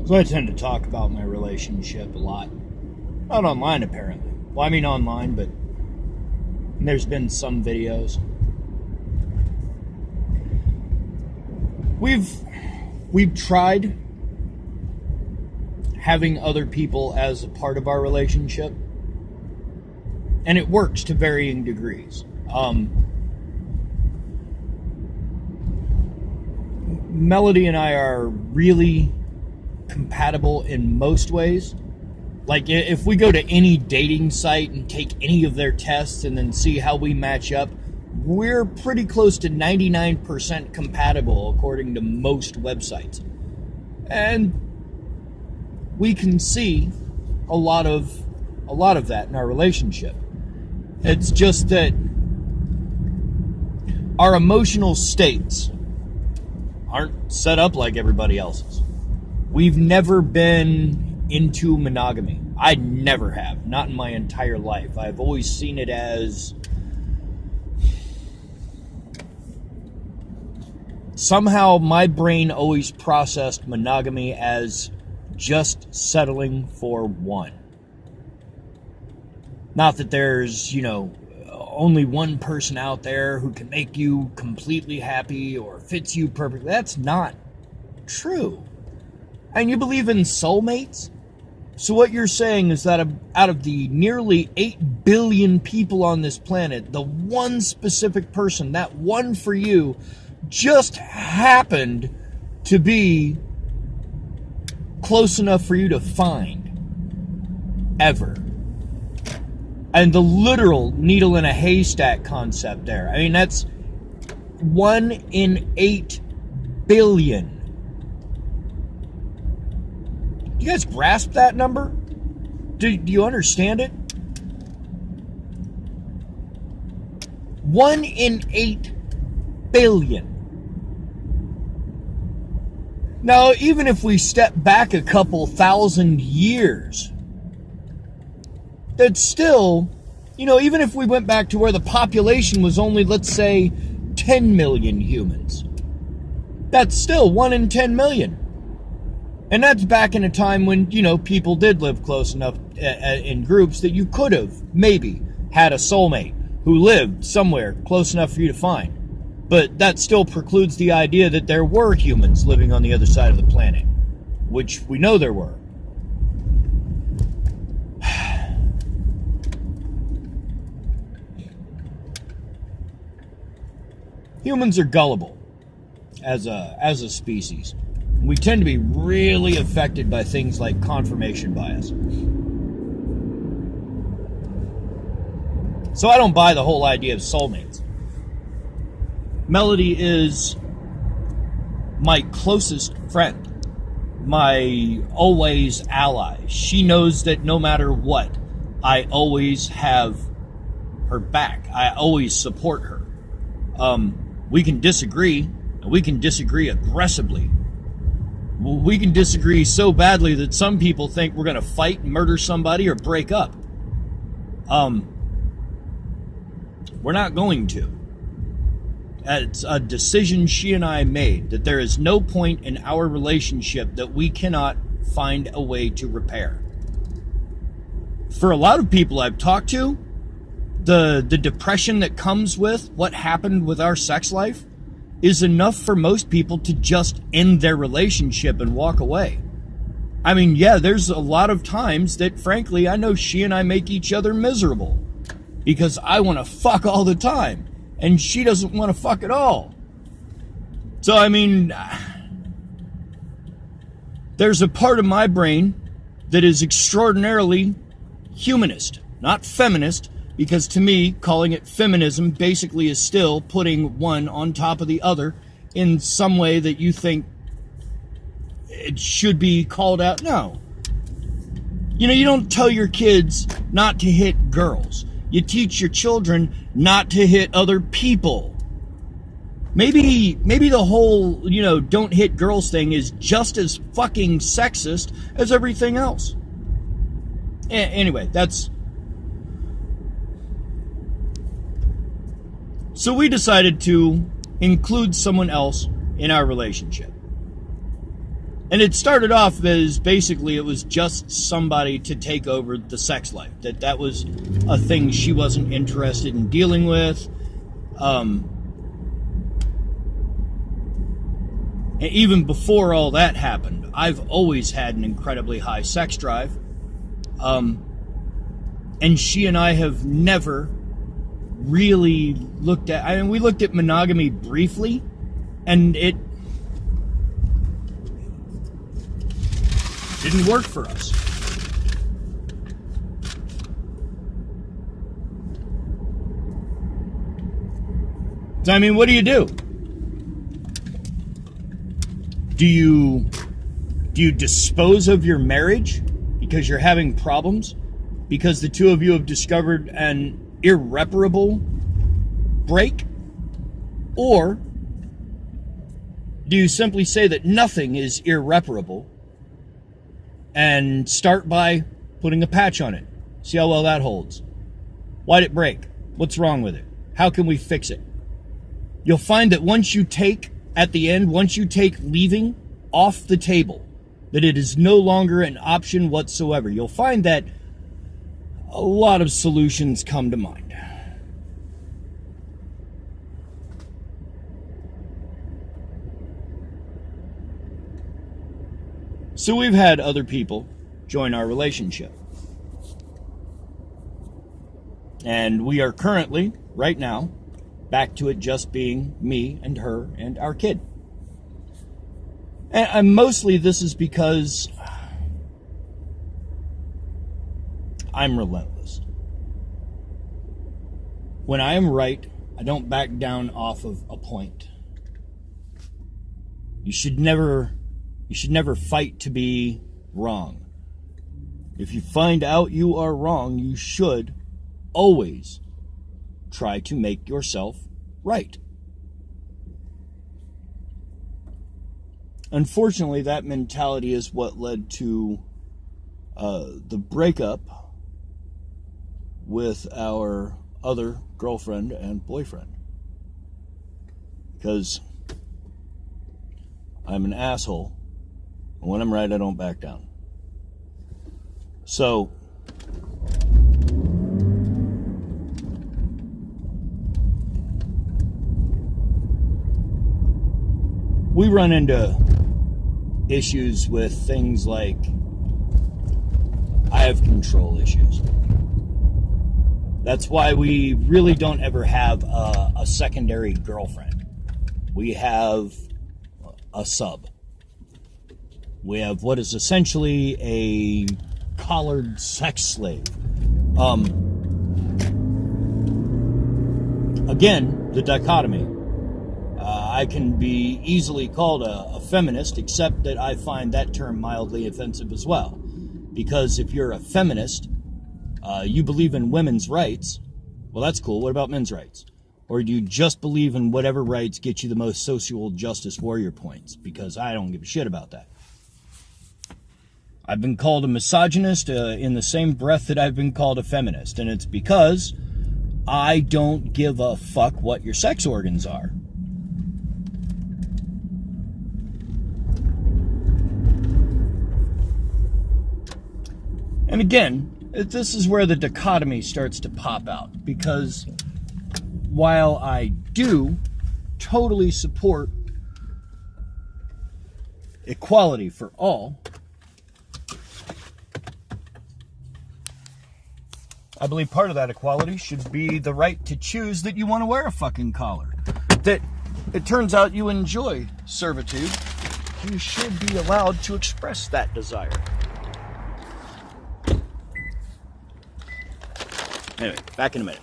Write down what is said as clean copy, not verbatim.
So I tend to talk about my relationship a lot. Not online, apparently. Well, I mean online, but there's been some videos. We've tried having other people as a part of our relationship, and it works to varying degrees. Melody and I are really compatible in most ways. Like, if we go to any dating site and take any of their tests and then see how we match up, we're pretty close to 99% compatible according to most websites. And we can see a lot of that in our relationship. It's just that our emotional states aren't set up like everybody else's. We've never been into monogamy. I never have. Not in my entire life. I've always seen it as somehow my brain always processed monogamy as just settling for one. Not that there's, only one person out there who can make you completely happy or fits you perfectly. That's not true. And you believe in soulmates? So what you're saying is that out of the nearly 8 billion people on this planet, the one specific person, that one for you, just happened to be close enough for you to find ever. And the literal needle in a haystack concept there. I mean, that's 1 in 8 billion. Do you guys grasp that number? Do you understand it? 1 in 8 billion. Now, even if we step back a couple thousand years, that's still, even if we went back to where the population was only, let's say, 10 million humans, that's still 1 in 10 million. And that's back in a time when, people did live close enough in groups that you could have maybe had a soulmate who lived somewhere close enough for you to find. But that still precludes the idea that there were humans living on the other side of the planet, which we know there were. Humans are gullible as a species. We tend to be really affected by things like confirmation bias. So I don't buy the whole idea of soulmates. Melody is my closest friend, my always ally. She knows that no matter what, I always have her back. I always support her. We can disagree, and we can disagree aggressively. We can disagree so badly that some people think we're going to fight, murder somebody, or break up. We're not going to. It's a decision she and I made, that there is no point in our relationship that we cannot find a way to repair. For a lot of people I've talked to, the depression that comes with what happened with our sex life is enough for most people to just end their relationship and walk away. I mean, yeah, there's a lot of times that, frankly, I know she and I make each other miserable because I want to fuck all the time and she doesn't want to fuck at all. So, I mean, there's a part of my brain that is extraordinarily humanist, not feminist, because to me, calling it feminism basically is still putting one on top of the other in some way that you think it should be called out. No. You don't tell your kids not to hit girls. You teach your children not to hit other people. Maybe the whole, don't hit girls thing is just as fucking sexist as everything else. Anyway, that's... So we decided to include someone else in our relationship. And it started off as basically it was just somebody to take over the sex life. That was a thing she wasn't interested in dealing with. And even before all that happened, I've always had an incredibly high sex drive. And she and I have never really looked at... I mean, we looked at monogamy briefly, and it didn't work for us. So, I mean, what do? Do you dispose of your marriage because you're having problems? Because the two of you have discovered an irreparable break? Or do you simply say that nothing is irreparable and start by putting a patch on it? See how well that holds. Why'd it break? What's wrong with it? How can we fix it? You'll find that once you take leaving off the table, that it is no longer an option whatsoever. You'll find that a lot of solutions come to mind. So we've had other people join our relationship. And we are currently, right now, back to it just being me and her and our kid. And mostly this is because I'm relentless. When I am right, I don't back down off of a point. You should never fight to be wrong. If you find out you are wrong, you should always try to make yourself right. Unfortunately, that mentality is what led to the breakup with our other girlfriend and boyfriend. Because I'm an asshole, and when I'm right, I don't back down. So, we run into issues with things like I have control issues. That's why we really don't ever have a secondary girlfriend. We have a sub. We have what is essentially a collared sex slave. Again, the dichotomy. I can be easily called a feminist, except that I find that term mildly offensive as well. Because if you're a feminist, you believe in women's rights, well, that's cool. What about men's rights? Or do you just believe in whatever rights get you the most social justice warrior points? Because I don't give a shit about that. I've been called a misogynist in the same breath that I've been called a feminist. And it's because I don't give a fuck what your sex organs are. And again, this is where the dichotomy starts to pop out, because while I do totally support equality for all, I believe part of that equality should be the right to choose that you want to wear a fucking collar. That it turns out you enjoy servitude, you should be allowed to express that desire. Anyway, back in a minute.